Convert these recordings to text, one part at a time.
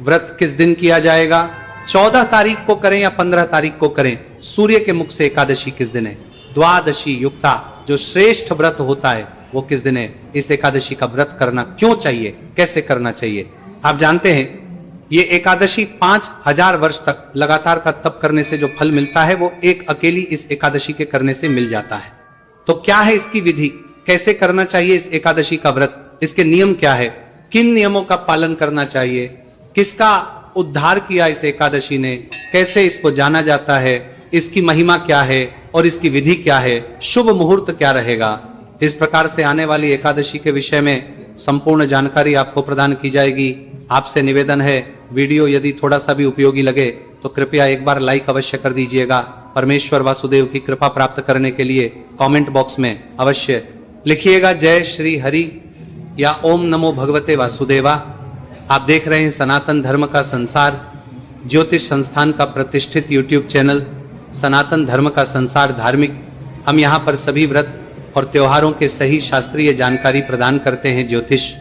व्रत किस दिन किया जाएगा, 14 तारीख को करें या 15 तारीख को करें, सूर्य के मुख से एकादशी किस दिन है, द्वादशी युक्ता जो श्रेष्ठ व्रत होता है वो किस दिन है, इस एकादशी का व्रत करना क्यों चाहिए, कैसे करना चाहिए। आप जानते हैं ये एकादशी 5000 वर्ष तक लगातार का तप करने से जो फल मिलता है वो एक अकेली इस एकादशी के करने से मिल जाता है। तो क्या है इसकी विधि, कैसे करना चाहिए इस एकादशी का व्रत, इसके नियम क्या है, किन नियमों का पालन करना चाहिए, किसका उद्धार किया इस एकादशी ने, कैसे इसको जाना जाता है, इसकी महिमा क्या है और इसकी विधि क्या है, शुभ मुहूर्त क्या रहेगा, इस प्रकार से आने वाली एकादशी के विषय में संपूर्ण जानकारी आपको प्रदान की जाएगी। आपसे निवेदन है वीडियो यदि थोड़ा सा भी उपयोगी लगे तो कृपया एक बार लाइक अवश्य कर दीजिएगा। परमेश्वर वासुदेव की कृपा प्राप्त करने के लिए कमेंट बॉक्स में अवश्य लिखिएगा जय श्री हरि या ओम नमो भगवते वासुदेवा। आप देख रहे हैं सनातन धर्म का संसार ज्योतिष संस्थान का प्रतिष्ठित यूट्यूब चैनल सनातन धर्म का संसार धार्मिक। हम यहाँ पर सभी व्रत और त्योहारों के सही शास्त्रीय जानकारी प्रदान करते हैं। ज्योतिष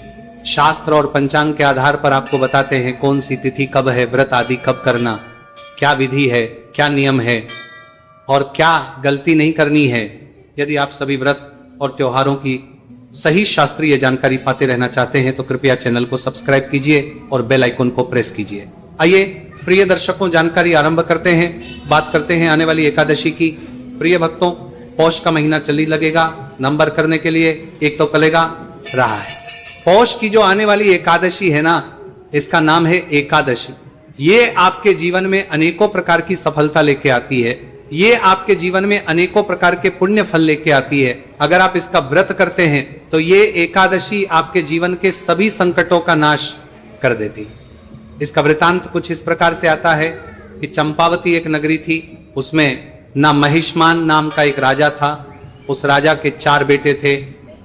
शास्त्र और पंचांग के आधार पर आपको बताते हैं कौन सी तिथि कब है, व्रत आदि कब करना, क्या विधि है, क्या नियम है और क्या गलती नहीं करनी है। यदि आप सभी व्रत और त्योहारों की सही शास्त्रीय जानकारी पाते रहना चाहते हैं तो कृपया चैनल को सब्सक्राइब कीजिए और बेल आइकन को प्रेस कीजिए। आइए प्रिय दर्शकों जानकारी आरंभ करते हैं। बात करते हैं आने वाली एकादशी की। प्रिय भक्तों, पौष का महीना चली लगेगा। नंबर करने के लिए एक तो कलेगा रहा है। पौष की जो आने वाली एकादशी है ना, इसका नाम है एकादशी। ये आपके जीवन में अनेकों प्रकार की सफलता लेके आती है, ये आपके जीवन में अनेकों प्रकार के पुण्य फल लेके आती है। अगर आप इसका व्रत करते हैं तो ये एकादशी आपके जीवन के सभी संकटों का नाश कर देती है। इसका वृतांत कुछ इस प्रकार से आता है कि चंपावती एक नगरी थी, उसमें ना महिष्मान नाम का एक राजा था। उस राजा के 4 बेटे थे।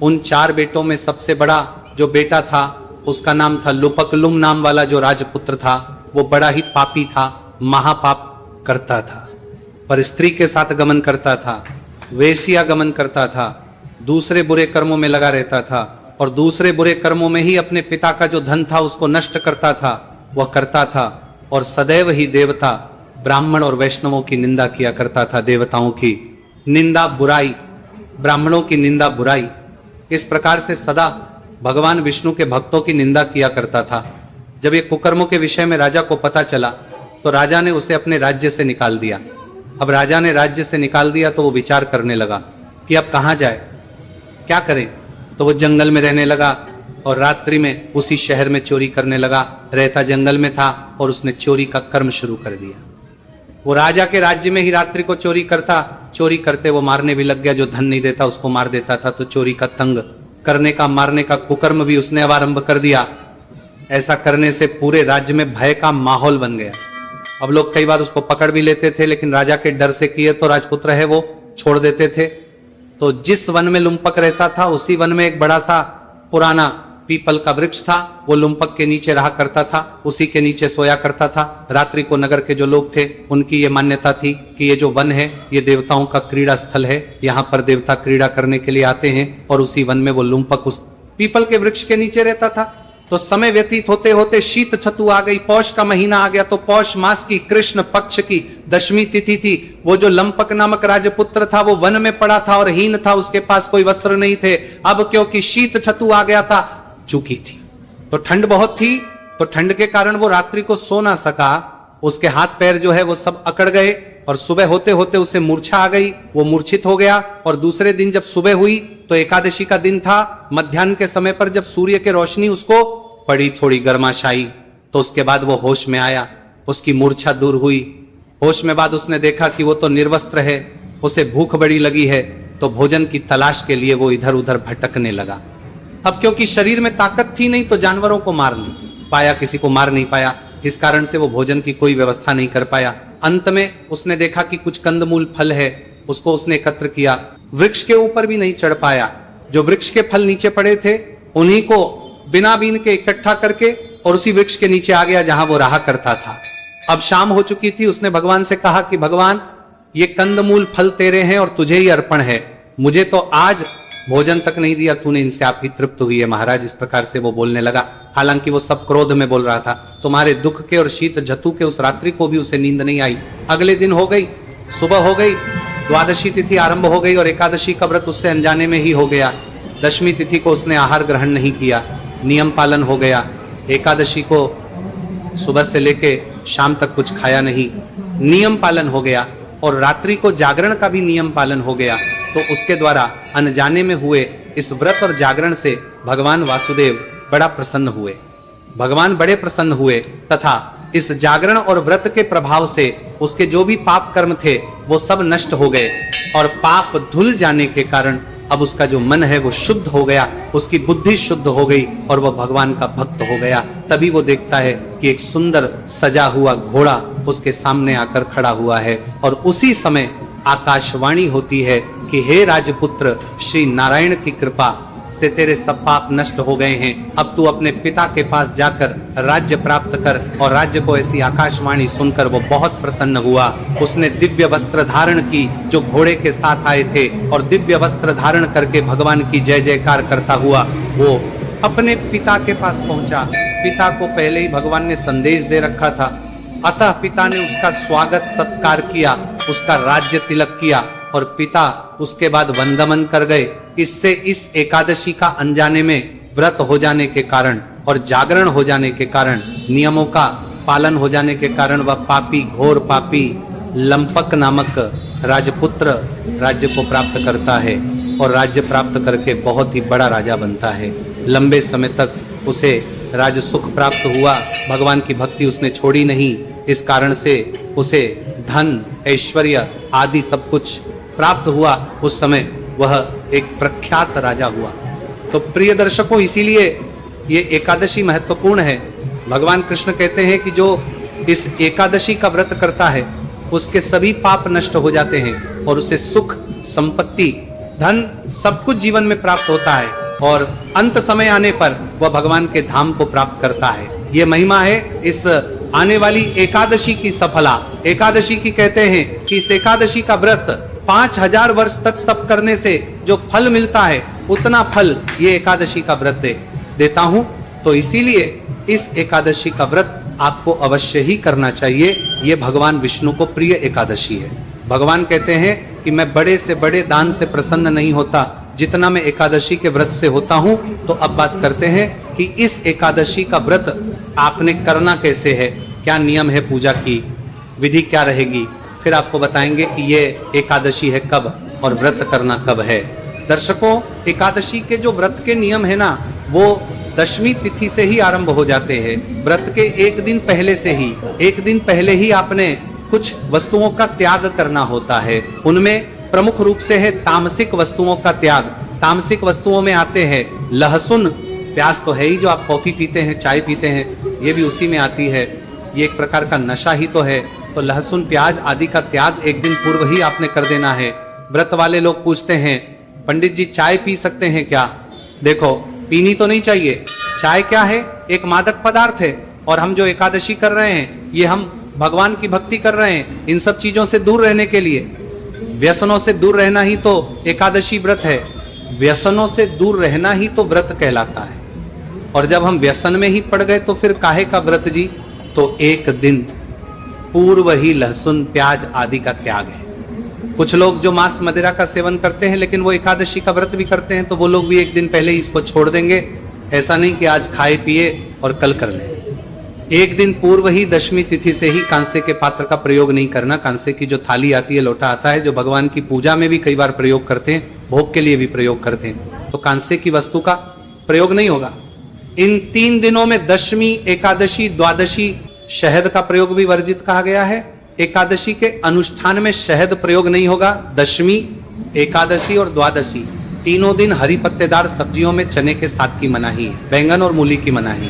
उन 4 बेटों में सबसे बड़ा जो बेटा था उसका नाम था लुपकलुम नाम वाला जो राजपुत्र था। वो बड़ा ही पापी था, महापाप करता था, पर स्त्री के साथ गमन करता था, वेश्या गमन करता था, दूसरे बुरे कर्मों में लगा रहता था और दूसरे बुरे कर्मों में ही अपने पिता का जो धन था उसको नष्ट करता था, वह करता था। और सदैव ही देवता ब्राह्मण और वैष्णवों की निंदा किया करता था। देवताओं की निंदा बुराई, ब्राह्मणों की निंदा बुराई, इस प्रकार से सदा भगवान विष्णु के भक्तों की निंदा किया करता था। जब ये कुकर्मों के विषय में राजा को पता चला तो राजा ने उसे अपने राज्य से निकाल दिया। अब राजा ने राज्य से निकाल दिया तो वो विचार करने लगा कि अब कहाँ जाए, क्या करे। तो वो जंगल में रहने लगा और रात्रि में उसी शहर में चोरी करने लगा। रहता जंगल में था और उसने चोरी का कर्म शुरू कर दिया। वो राजा के राज्य में ही रात्रि को चोरी करता, चोरी करते वो मारने भी लग गया। जो धन नहीं देता उसको मार देता था। तो चोरी का तंग करने का, मारने का कुकर्म भी उसने अब आरंभ कर दिया। ऐसा करने से पूरे राज्य में भय का माहौल बन गया। अब लोग कई बार उसको पकड़ भी लेते थे, लेकिन राजा के डर से किए तो राजपुत्र है वो छोड़ देते थे। तो जिस वन में लुम्पक रहता था उसी वन में एक बड़ा सा पुराना पीपल का वृक्ष था। वो लुम्पक के नीचे रहा करता था, उसी के नीचे सोया करता था। रात्रि को नगर के जो लोग थे उनकी ये मान्यता थी कि ये जो वन है ये देवताओं का क्रीड़ा स्थल है, यहाँ पर देवता क्रीड़ा करने के लिए आते हैं। और उसी वन में वो लुम्पक उस पीपल के वृक्ष के नीचे रहता था। तो समय व्यतीत होते होते शीत छतु आ गई, पौष का महीना आ गया। तो पौष मास की कृष्ण पक्ष की 10वीं तिथि थी। वो जो लंपक नामक राजपुत्र था वो वन में पड़ा था और हीन था, उसके पास कोई वस्त्र नहीं थे। अब क्योंकि शीत छतु आ गया था, चुकी थी, तो ठंड बहुत थी, तो ठंड के कारण वो रात्रि को सो ना सका। उसके हाथ पैर जो है वो सब अकड़ गए और सुबह होते होते उसे मूर्छा आ गई। वो मूर्छित हो गया और दूसरे दिन जब सुबह हुई तो एकादशी का दिन था। मध्याह्न के समय पर जब सूर्य की रोशनी उसको पड़ी थोड़ी गर्माशाई, तो उसके बाद वो होश में आया, उसकी मूर्छा दूर हुई। होश में बाद उसने देखा कि वो तो निर्वस्त्र है, उसे भूख बड़ी लगी है। तो भोजन की तलाश के लिए वो इधर उधर भटकने लगा। अब क्योंकि शरीर में ताकत थी नहीं तो जानवरों को मार नहीं पाया, किसी को मार नहीं पाया, इस कारण से वो भोजन की कोई व्यवस्था नहीं कर पाया। अंत में उसने देखा कि कुछ कंदमूल फल है, उसको उसने एकत्र किया। वृक्ष के ऊपर भी नहीं चढ़ पाया। जो वृक्ष के फल नीचे पड़े थे उन्हीं को बिना बीन के इकट्ठा करके और उसी वृक्ष के नीचे आ गया जहां वो रहा करता था। अब शाम हो चुकी थी। उसने भगवान से कहा कि भगवान, ये कंदमूल फल तेरे हैं और तुझे ही अर्पण है। मुझे तो आज भोजन तक नहीं दिया तूने, इनसे आप ही तृप्त हुई है महाराज। इस प्रकार से वो बोलने लगा। हालांकि वो सब क्रोध में बोल रहा था। तुम्हारे दुख के और शीत जतु के उस रात्रि को भी उसे नींद नहीं आई। अगले दिन हो गई, सुबह हो गई, द्वादशी तिथि आरंभ हो गई और एकादशी का व्रत उससे अनजाने में ही हो गया। दशमी तिथि को उसने आहार ग्रहण नहीं किया, नियम पालन हो गया। एकादशी को सुबह से लेके शाम तक कुछ खाया नहीं, नियम पालन हो गया। और रात्रि को जागरण का भी नियम पालन हो गया। तो उसके द्वारा अनजाने में हुए इस व्रत और जागरण से भगवान वासुदेव बड़ा प्रसन्न हुए। भगवान बड़े प्रसन्न हुए तथा इस जागरण और व्रत के प्रभाव से उसके जो भी पाप कर्म थे वो सब नष्ट हो गए और पाप धुल जाने के कारण अब उसका जो मन है वो शुद्ध हो गया, उसकी बुद्धि शुद्ध हो गई और वह भगवान का भक्त हो गया। तभी वो देखता है कि एक सुंदर सजा हुआ घोड़ा उसके सामने आकर खड़ा हुआ है और उसी समय आकाशवाणी होती है कि हे राजपुत्र, श्री नारायण की कृपा से तेरे सब पाप नष्ट हो गए हैं। अब तू अपने पिता के पास जाकर राज्य प्राप्त कर। और राज्य को ऐसी आकाशवाणी सुनकर वो बहुत प्रसन्न हुआ। उसने दिव्य वस्त्र धारण की जो घोड़े के साथ आए थे और दिव्य वस्त्र धारण करके भगवान की जय जयकार करता हुआ वो अपने पिता के पास पहुंचा। पिता को पहले ही भगवान ने संदेश दे रखा था, अतः पिता ने उसका स्वागत सत्कार किया, उसका राज्य तिलक किया और पिता उसके बाद वंदमन कर गए। इससे इस एकादशी का अनजाने में व्रत हो जाने के कारण और जागरण हो जाने के कारण, नियमों का पालन हो जाने के कारण वह पापी, घोर पापी लंपक नामक राजपुत्र राज्य को प्राप्त करता है और राज्य प्राप्त करके बहुत ही बड़ा राजा बनता है। लंबे समय तक उसे राज सुख प्राप्त हुआ, भगवान की भक्ति उसने छोड़ी नहीं। इस कारण से उसे धन, ऐश्वर्य आदि सब कुछ प्राप्त हुआ। उस समय वह एक प्रख्यात राजा हुआ। तो प्रिय दर्शकों, इसीलिए ये एकादशी महत्वपूर्ण है। भगवान कृष्ण कहते हैं कि जो इस एकादशी का व्रत करता है उसके सभी पाप नष्ट हो जाते हैं और उसे सुख, संपत्ति, धन सब कुछ जीवन में प्राप्त होता है और अंत समय आने पर वह भगवान के धाम को प्राप्त करता है। ये महिमा है इस आने वाली एकादशी की सफला। एकादशी की कहते हैं कि इस एकादशी का व्रत 5000 वर्ष तक तप करने से जो फल मिलता है उतना फल ये एकादशी का व्रत देता हूं। तो इसीलिए इस एकादशी का व्रत आपको अवश्य ही करना चाहिए। ये भगवान विष्णु को प्रिय एकादशी है। भगवान कहते हैं कि मैं बड़े से बड़े दान से प्रसन्न नहीं होता जितना मैं एकादशी के व्रत से होता हूं। तो अब बात करते हैं कि इस एकादशी का व्रत आपने करना कैसे है, क्या नियम है पूजा की, विधि क्या रहेगी, फिर आपको बताएंगे कि ये एकादशी है कब और व्रत करना कब है। दर्शकों, एकादशी के जो व्रत के नियम है ना, वो दशमी तिथि से ही आरंभ हो जाते हैं। व्रत के एक दिन पहले ही आपने कुछ वस्तुओं का त्याग करना होता है। उनमें प्रमुख रूप से है तामसिक वस्तुओं का त्याग। तामसिक वस्तुओं में आते हैं लहसुन, प्याज तो है ही, जो आप कॉफी पीते हैं, चाय पीते हैं, ये भी उसी में आती है। ये एक प्रकार का नशा ही तो है। तो लहसुन, प्याज आदि का त्याग एक दिन पूर्व ही आपने कर देना है। व्रत वाले लोग पूछते हैं, पंडित जी चाय पी सकते हैं क्या? देखो, पीनी तो नहीं चाहिए। चाय क्या है? एक मादक पदार्थ है। और हम जो एकादशी कर रहे हैं, ये हम भगवान की भक्ति कर रहे हैं। इन सब चीजों से दूर रहने के लिए, व्यसनों से दूर रहना ही तो एकादशी व्रत है। व्यसनों से दूर रहना ही तो व्रत कहलाता है। और जब हम व्यसन में ही पड़ गए तो फिर काहे का व्रत जी? तो एक दिन पूर्व ही लहसुन, प्याज आदि का त्याग है। कुछ लोग जो मांस मदिरा का सेवन करते हैं लेकिन वो एकादशी का व्रत भी करते हैं, तो वो लोग भी एक दिन पहले ही इसको छोड़ देंगे। ऐसा नहीं कि आज खाए पिए और कल कर लें। एक दिन पूर्व ही दशमी तिथि से ही कांसे के पात्र का प्रयोग नहीं करना। कांसे की जो थाली आती है, लोटा आता है, जो भगवान की पूजा में भी कई बार प्रयोग करते हैं, भोग के लिए भी प्रयोग करते हैं, तो कांसे की वस्तु का प्रयोग नहीं होगा। इन 3 दिनों में दशमी, एकादशी, द्वादशी, शहद का प्रयोग भी वर्जित कहा गया है। एकादशी के अनुष्ठान में शहद प्रयोग नहीं होगा। दशमी, एकादशी और द्वादशी तीनों दिन हरी पत्तेदार सब्जियों में चने के साग की मनाही है, बैंगन और मूली की मनाही।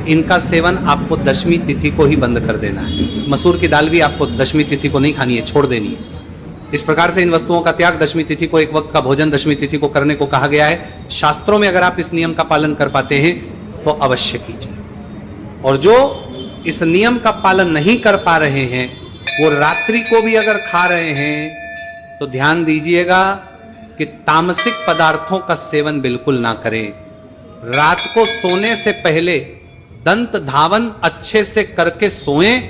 इनका सेवन आपको दशमी तिथि को ही बंद कर देना है। मसूर की दाल भी आपको दशमी तिथि को नहीं खानी है, छोड़ देनी है। इस प्रकार से इन वस्तुओं का त्याग, दशमी तिथि को एक वक्त का भोजन दशमी तिथि को करने को कहा गया है। शास्त्रों में अगर आप इस नियम का पालन कर पाते हैं तो अवश्य कीजिए। और जो इस नियम का पालन नहीं कर पा रहे हैं, वो रात्रि को भी अगर खा रहे हैं तो ध्यान दीजिएगा कि तामसिक पदार्थों का सेवन बिल्कुल ना करें। रात को सोने से पहले दंत धावन अच्छे से करके सोएं,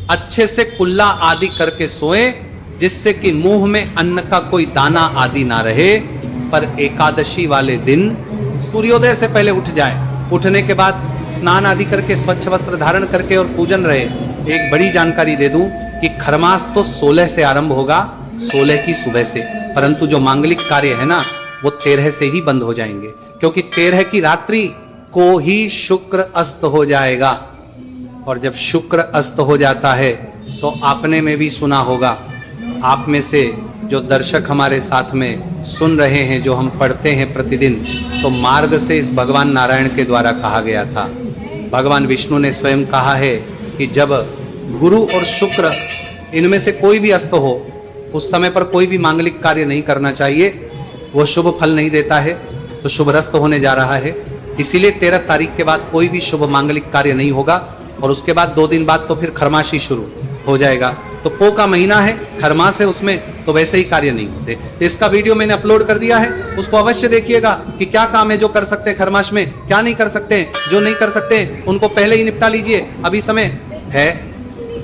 अच्छे से कुल्ला आदि करके सोएं, जिससे कि मुंह में अन्न का कोई दाना आदि ना रहे। पर एकादशी वाले दिन सूर्योदय से पहले उठ जाए, उठने के बाद स्नान आदि करके स्वच्छ वस्त्र धारण करके और पूजन रहे। एक बड़ी जानकारी दे दूं कि खरमास तो 16 से आरंभ होगा, 16 की सुबह से, परंतु जो मांगलिक कार्य है ना वो 13 से ही बंद हो जाएंगे, क्योंकि 13 की रात्रि को ही शुक्र अस्त हो जाएगा। और जब शुक्र अस्त हो जाता है तो आपने में भी सुना होगा, आप में से जो दर्शक हमारे साथ में सुन रहे हैं, जो हम पढ़ते हैं प्रतिदिन, तो मार्ग से इस भगवान नारायण के द्वारा कहा गया था। भगवान विष्णु ने स्वयं कहा है कि जब गुरु और शुक्र इनमें से कोई भी अस्त हो, उस समय पर कोई भी मांगलिक कार्य नहीं करना चाहिए, वो शुभ फल नहीं देता है। तो शुभ रस्त होने जा रहा है, इसीलिए 13 तारीख के बाद कोई भी शुभ मांगलिक कार्य नहीं होगा। और उसके बाद 2 दिन बाद तो फिर खरमास ही शुरू हो जाएगा। तो पो का महीना है, खरमास है उसमें, तो वैसे ही कार्य नहीं होते। तो इसका वीडियो मैंने अपलोड कर दिया है, उसको अवश्य देखिएगा कि क्या काम है जो कर सकते हैं खरमास में, क्या नहीं कर सकते हैं, जो नहीं कर सकते हैं उनको पहले ही निपटा लीजिए। अभी समय है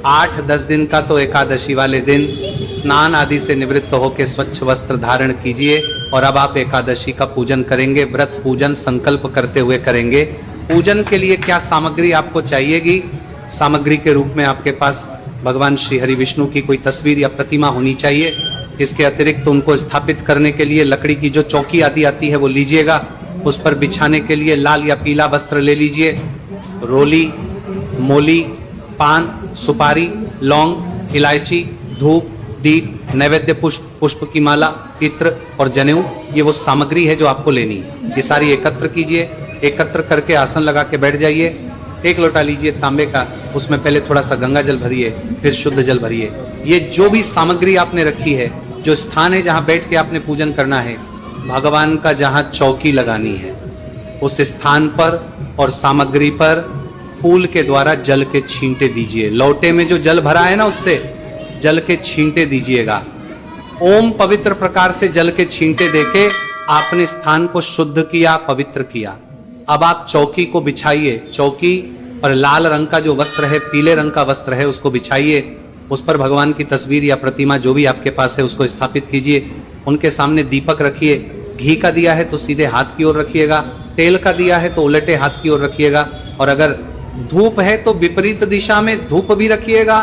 8-10 दिन का, तो एकादशी वाले दिन स्नान आदि से निवृत्त होकर स्वच्छ वस्त्र धारण कीजिए। और अब आप एकादशी का पूजन करेंगे, व्रत पूजन संकल्प करते हुए करेंगे। पूजन के लिए क्या सामग्री आपको चाहिएगी? सामग्री के रूप में आपके पास भगवान श्री हरि विष्णु की कोई तस्वीर या प्रतिमा होनी चाहिए। इसके अतिरिक्त उनको स्थापित करने के लिए लकड़ी की जो चौकी आदि आती है वो लीजिएगा। उस पर बिछाने के लिए लाल या पीला वस्त्र ले लीजिए। रोली, मोली, पान, सुपारी, लौंग, इलायची, धूप, दीप, नैवेद्य पुष्प, पुष्प की माला, इत्र और जनेऊ, ये वो सामग्री है जो आपको लेनी है। ये सारी एकत्र कीजिए। एकत्र करके आसन लगा के बैठ जाइए। 1 लोटा लीजिए तांबे का, उसमें पहले थोड़ा सा गंगा जल भरिए, फिर शुद्ध जल भरिए। ये जो भी सामग्री आपने रखी है, जो स्थान है जहाँ बैठ के आपने पूजन करना है, भगवान का जहाँ चौकी लगानी है, उस स्थान पर और सामग्री पर फूल के द्वारा जल के छींटे दीजिए। लोटे में जो जल भरा है ना, उससे जल के छींटे दीजिएगा। ओम पवित्र प्रकार से जल के छींटे देके आपने स्थान को शुद्ध किया, पवित्र किया। अब आप चौकी को बिछाइए। चौकी पर लाल रंग का जो वस्त्र है, पीले रंग का वस्त्र है, उसको बिछाइए। उस पर भगवान की तस्वीर या प्रतिमा जो भी आपके पास है उसको स्थापित कीजिए। उनके सामने दीपक रखिए। घी का दिया है तो सीधे हाथ की ओर रखिएगा, तेल का दिया है तो उलटे हाथ की ओर रखिएगा। और अगर धूप है तो विपरीत दिशा में धूप भी रखिएगा।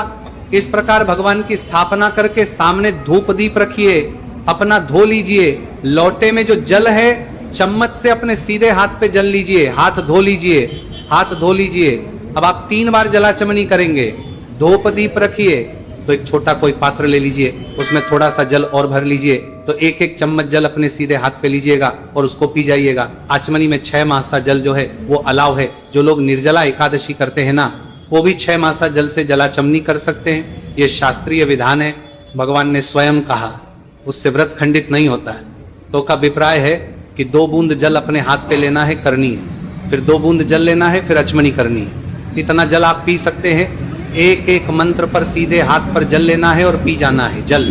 इस प्रकार भगवान की स्थापना करके सामने धूप दीप रखिए। अपना धो लीजिए। लोटे में जो जल है, चम्मच से अपने सीधे हाथ पे जल लीजिए, हाथ धो लीजिए, हाथ धो लीजिए। अब आप 3 बार जलाचमनी करेंगे। धूप दीप रखिए, तो एक छोटा कोई पात्र ले लीजिए, उसमें थोड़ा सा जल और भर लीजिए। तो 1-1 चम्मच जल अपने सीधे हाथ पे लीजिएगा और उसको पी जाइएगा। आचमनी में 6 मासा जल जो है वो अलाव है। जो लोग निर्जला एकादशी करते हैं ना, वो भी 6 मासा जल से जलाचमनी कर सकते हैं। ये शास्त्रीय विधान है, भगवान ने स्वयं कहा, उससे व्रत खंडित नहीं होता है। तो का अभिप्राय है कि 2 बूंद जल अपने हाथ पे लेना है, करनी है, फिर 2 बूंद जल लेना है, फिर अचमनी करनी है। इतना जल आप पी सकते हैं। 1-1 मंत्र पर सीधे हाथ पर जल लेना है और पी जाना है। जल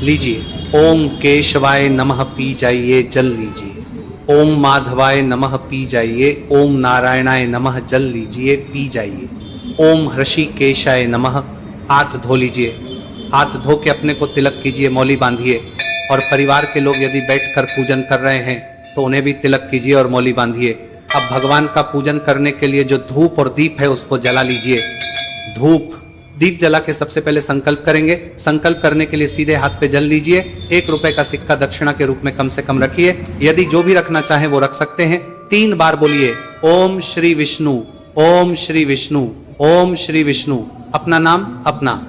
लीजिए। ओम केशवाय नमः पी जाइए, जल लीजिए। ओम माधवाय नमः पी जाइए। ओम नारायणाय नमः जल लीजिए, पी जाइए। ओम ऋषिकेशाय नमः, हाथ धो लीजिए। हाथ धो के अपने को तिलक कीजिए, मौली बांधिए। और परिवार के लोग यदि बैठकर पूजन कर रहे हैं तो उन्हें भी तिलक कीजिए और मौली बांधिए। अब भगवान का पूजन करने के लिए जो धूप और दीप है उसको जला लीजिए। धूप दीप जला के सबसे पहले संकल्प करेंगे। संकल्प करने के लिए सीधे हाथ पे जल लीजिए। 1 रुपए का सिक्का दक्षिणा के रूप में कम से कम रखिए। यदि जो भी रखना चाहे वो रख सकते हैं। 3 बार बोलिए ओम श्री विष्णु, ओम श्री विष्णु, ओम श्री विष्णु। अपना नाम, अपना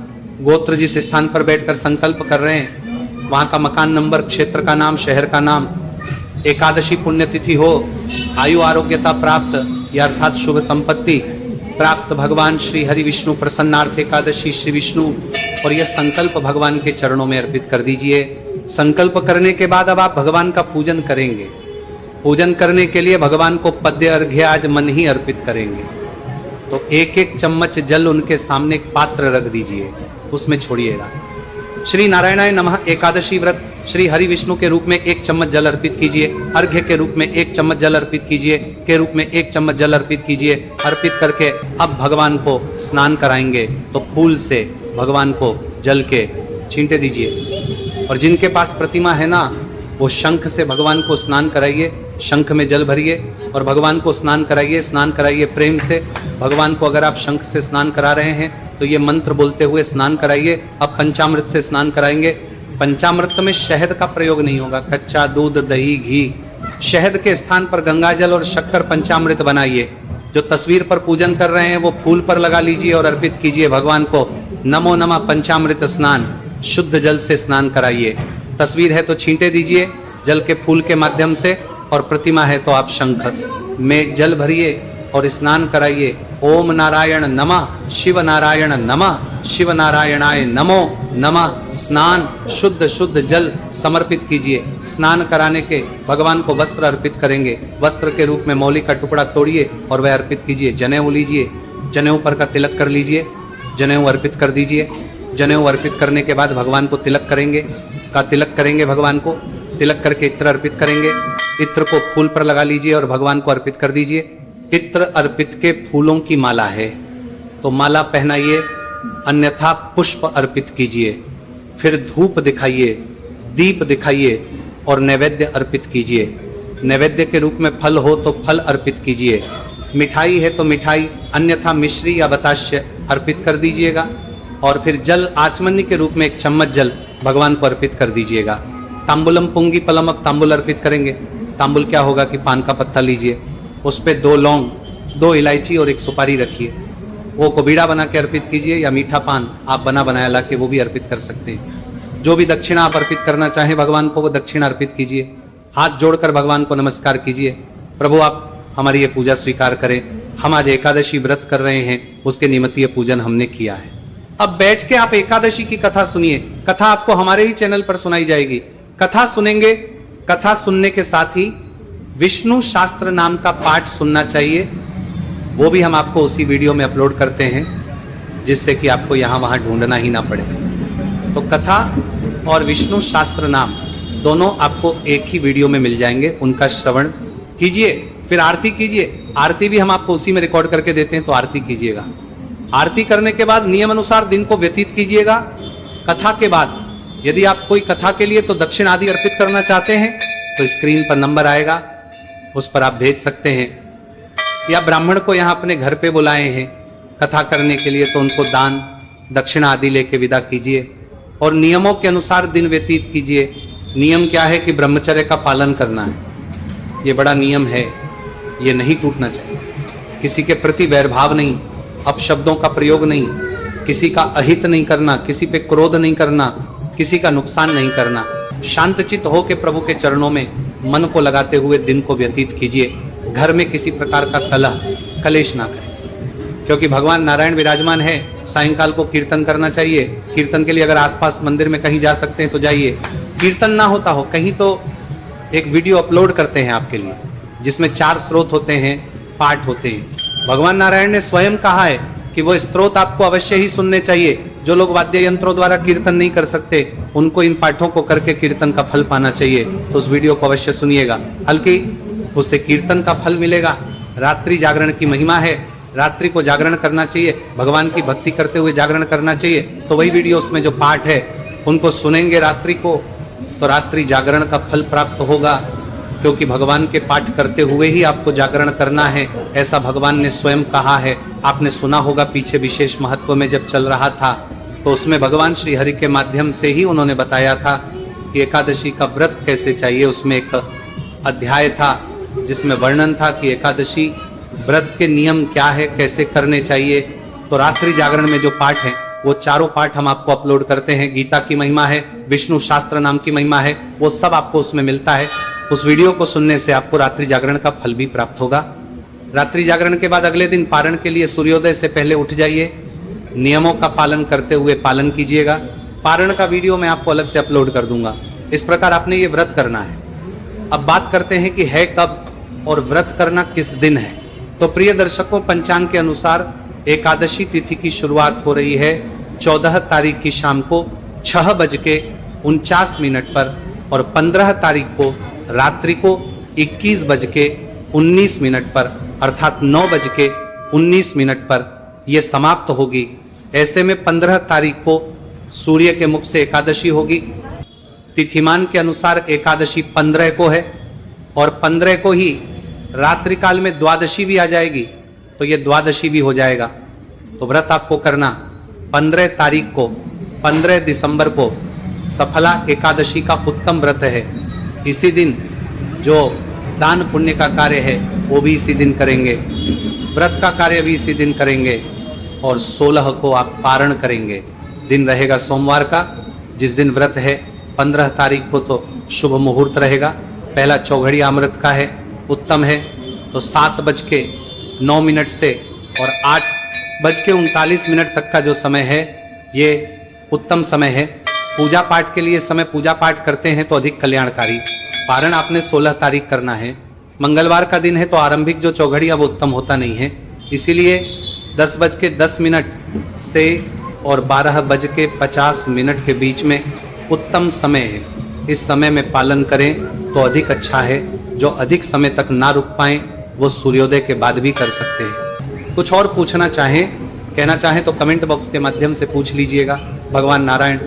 गोत्र, जिस स्थान पर बैठकर संकल्प कर रहे हैं वहां का मकान नंबर, क्षेत्र का नाम, शहर का नाम, एकादशी पुण्यतिथि हो, आयु आरोग्यता प्राप्त या अर्थात शुभ संपत्ति प्राप्त भगवान श्री हरि विष्णु प्रसन्नार्थ एकादशी श्री विष्णु। और यह संकल्प भगवान के चरणों में अर्पित कर दीजिए। संकल्प करने के बाद अब आप भगवान का पूजन करेंगे। पूजन करने के लिए भगवान को पद्य अर्घ्य आज मन ही अर्पित करेंगे। तो 1-1 चम्मच जल उनके सामने एक पात्र रख दीजिए, उसमें छोड़िएगा। श्री नारायणाय नमः एकादशी व्रत श्री हरि विष्णु के रूप में 1 चम्मच जल अर्पित कीजिए। अर्घ्य के रूप में 1 चम्मच जल अर्पित कीजिए, के रूप में 1 चम्मच जल अर्पित कीजिए। अर्पित करके अब भगवान को स्नान कराएंगे तो फूल से भगवान को जल के छींटे दीजिए। और जिनके पास प्रतिमा है ना, वो शंख से भगवान को स्नान कराइए, शंख में जल भरिए और भगवान को स्नान कराइए प्रेम से। भगवान को अगर आप शंख से स्नान करा रहे हैं तो ये मंत्र बोलते हुए स्नान कराइए। अब पंचामृत से स्नान कराएंगे। पंचामृत में शहद का प्रयोग नहीं होगा, कच्चा दूध, दही, घी। शहद के स्थान पर गंगाजल और शक्कर पंचामृत बनाइए। जो तस्वीर पर पूजन कर रहे हैं वो फूल पर लगा लीजिए और अर्पित कीजिए भगवान को। नमो नमः पंचामृत स्नान, शुद्ध जल से स्नान कराइए। तस्वीर है तो छींटे दीजिए जल के फूल के माध्यम से, और प्रतिमा है तो आप शंख में जल भरिए और स्नान कराइए। ओम नारायण नमः, शिव नारायण नमः, शिव नारायणाय नमो नमः। स्नान शुद्ध शुद्ध जल समर्पित कीजिए। स्नान कराने के भगवान को वस्त्र अर्पित करेंगे। वस्त्र के रूप में मौली का टुकड़ा तोड़िए और वह अर्पित कीजिए। जनेऊ लीजिए, जनेऊ पर का तिलक कर लीजिए, जनेऊ अर्पित कर दीजिए। जनेऊ अर्पित करने के बाद भगवान को तिलक करेंगे भगवान को। तिलक करके इत्र अर्पित करेंगे। इत्र को फूल पर लगा लीजिए और भगवान को अर्पित कर दीजिए। इत्र अर्पित के फूलों की माला है तो माला पहनाइए, अन्यथा पुष्प अर्पित कीजिए। फिर धूप दिखाइए, दीप दिखाइए और नैवेद्य अर्पित कीजिए। नैवेद्य के रूप में फल हो तो फल अर्पित कीजिए। मिठाई है तो मिठाई, अन्यथा मिश्री या बताश्य अर्पित कर दीजिएगा। और फिर जल आचमन्य के रूप में 1 चम्मच जल भगवान को अर्पित कर दीजिएगा। तांबुलम पुंगी पलम, अब तांबुल अर्पित करेंगे। तांबुल क्या होगा कि पान का पत्ता लीजिए, उस पे 2 लौंग, 2 इलायची और 1 सुपारी रखिए। वो को बीड़ा बना के अर्पित कीजिए, या मीठा पान आप बना बनाया ला के वो भी अर्पित कर सकते हैं। जो भी दक्षिणा आप अर्पित करना चाहें भगवान को, वो दक्षिणा अर्पित कीजिए। हाथ जोड़कर भगवान को नमस्कार कीजिए, प्रभु आप हमारी ये पूजा स्वीकार करें। हम आज एकादशी व्रत कर रहे हैं, उसके निमित्त ये पूजन हमने किया है। अब बैठ के आप एकादशी की कथा सुनिए। कथा आपको हमारे ही चैनल पर सुनाई जाएगी। कथा सुनेंगे, कथा सुनने के साथ ही विष्णु शास्त्र नाम का पाठ सुनना चाहिए। वो भी हम आपको उसी वीडियो में अपलोड करते हैं, जिससे कि आपको यहाँ वहाँ ढूंढना ही ना पड़े। तो कथा और विष्णु शास्त्र नाम दोनों आपको एक ही वीडियो में मिल जाएंगे। उनका श्रवण कीजिए, फिर आरती कीजिए। आरती भी हम आपको उसी में रिकॉर्ड करके देते हैं, तो आरती कीजिएगा। आरती करने के बाद नियम अनुसार दिन को व्यतीत कीजिएगा। कथा के बाद यदि आप कोई कथा के लिए तो दक्षिण आदि अर्पित करना चाहते हैं तो स्क्रीन पर नंबर आएगा, उस पर आप भेज सकते हैं। या ब्राह्मण को यहाँ अपने घर पे बुलाए हैं कथा करने के लिए, तो उनको दान दक्षिणा आदि लेके विदा कीजिए और नियमों के अनुसार दिन व्यतीत कीजिए। नियम क्या है कि ब्रह्मचर्य का पालन करना है। ये बड़ा नियम है, ये नहीं टूटना चाहिए। किसी के प्रति वैरभाव नहीं, अपशब्दों का प्रयोग नहीं, किसी का अहित नहीं करना, किसी पे क्रोध नहीं करना, किसी का नुकसान नहीं करना। शांतचित्त हो के प्रभु के चरणों में मन को लगाते हुए दिन को व्यतीत कीजिए। घर में किसी प्रकार का कलह कलेश ना करें, क्योंकि भगवान नारायण विराजमान है। सायंकाल को कीर्तन करना चाहिए। कीर्तन के लिए अगर आसपास मंदिर में कहीं जा सकते हैं तो जाइए। कीर्तन ना होता हो कहीं तो एक वीडियो अपलोड करते हैं आपके लिए, जिसमें 4 स्रोत होते हैं, पाठ होते हैं। भगवान नारायण ने स्वयं कहा है कि वो स्त्रोत आपको अवश्य ही सुनने चाहिए। जो लोग वाद्य यंत्रों द्वारा कीर्तन नहीं कर सकते, उनको इन पाठों को करके कीर्तन का फल पाना चाहिए। तो उस वीडियो को अवश्य सुनिएगा, हल्की उससे कीर्तन का फल मिलेगा। रात्रि जागरण की महिमा है, रात्रि को जागरण करना चाहिए, भगवान की भक्ति करते हुए जागरण करना चाहिए। तो वही वीडियो, उसमें जो पाठ है उनको सुनेंगे रात्रि को, तो रात्रि जागरण का फल प्राप्त होगा। क्योंकि भगवान के पाठ करते हुए ही आपको जागरण करना है, ऐसा भगवान ने स्वयं कहा है। आपने सुना होगा पीछे विशेष महत्व में जब चल रहा था, तो उसमें भगवान श्री हरि के माध्यम से ही उन्होंने बताया था कि एकादशी का व्रत कैसे चाहिए। उसमें एक अध्याय था जिसमें वर्णन था कि एकादशी व्रत के नियम क्या है, कैसे करने चाहिए। तो रात्रि जागरण में जो पाठ है वो चारों पाठ हम आपको अपलोड करते हैं। गीता की महिमा है, विष्णु शास्त्र नाम की महिमा है, वो सब आपको उसमें मिलता है। उस वीडियो को सुनने से आपको रात्रि जागरण का फल भी प्राप्त होगा। रात्रि जागरण के बाद अगले दिन पारण के लिए सूर्योदय से पहले उठ जाइए। नियमों का पालन करते हुए पालन कीजिएगा। पारण का वीडियो मैं आपको अलग से अपलोड कर दूंगा। इस प्रकार आपने ये व्रत करना है। अब बात करते हैं कि है कब और व्रत करना किस दिन है। तो प्रिय दर्शकों, पंचांग के अनुसार एकादशी तिथि की शुरुआत हो रही है 14 तारीख की शाम को 6:49 पर और 15 तारीख को रात्रि को 21:19 पर अर्थात 9:19 पर यह समाप्त होगी। ऐसे में 15 तारीख को सूर्य के मुख से एकादशी होगी। तिथिमान के अनुसार एकादशी 15 को है और 15 को ही रात्रि काल में द्वादशी भी आ जाएगी, तो ये द्वादशी भी हो जाएगा। तो व्रत आपको करना 15 तारीख को, 15 दिसंबर को सफला एकादशी का उत्तम व्रत है। इसी दिन जो दान पुण्य का कार्य है वो भी इसी दिन करेंगे, व्रत का कार्य भी इसी दिन करेंगे और 16 को आप पारण करेंगे। दिन रहेगा सोमवार का, जिस दिन व्रत है 15 तारीख को तो शुभ मुहूर्त रहेगा। पहला चौघड़िया अमृत का है, उत्तम है। तो 7:09 से और 8:39 तक का जो समय है ये उत्तम समय है। पूजा पाठ के लिए समय पूजा पाठ करते हैं तो अधिक कल्याणकारी। पारण आपने 16 तारीख करना है। मंगलवार का दिन है तो आरंभिक जो चौघड़िया वो उत्तम होता नहीं है, इसीलिए 10:10 से और 12:50 के बीच में उत्तम समय है। इस समय में पालन करें तो अधिक अच्छा है। जो अधिक समय तक ना रुक पाएं वो सूर्योदय के बाद भी कर सकते हैं। कुछ और पूछना चाहें, कहना चाहें तो कमेंट बॉक्स के माध्यम से पूछ लीजिएगा। भगवान नारायण